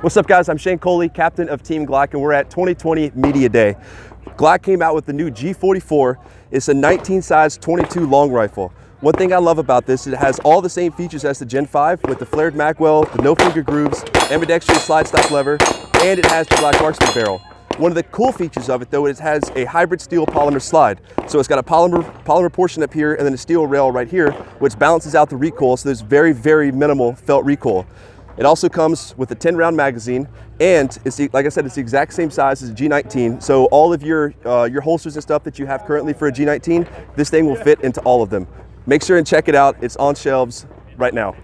What's up, guys? I'm Shane Coley, captain of Team Glock, and we're at 2020 Media Day. Glock came out with the new G44. It's a 19 size 22 long rifle. One thing I love about this, it has all the same features as the Gen 5 with the flared magwell, the no finger grooves, ambidextrous slide stop lever, and it has the Glock marksman barrel. One of the cool features of it, though, is it has a hybrid steel polymer slide. So it's got a polymer portion up here and then a steel rail right here, which balances out the recoil, so there's very, very minimal felt recoil. It also comes with a 10-round magazine, and it's like I said, it's the exact same size as a G19. So all of your holsters and stuff that you have currently for a G19, this thing will fit into all of them. Make sure and check it out. It's on shelves right now.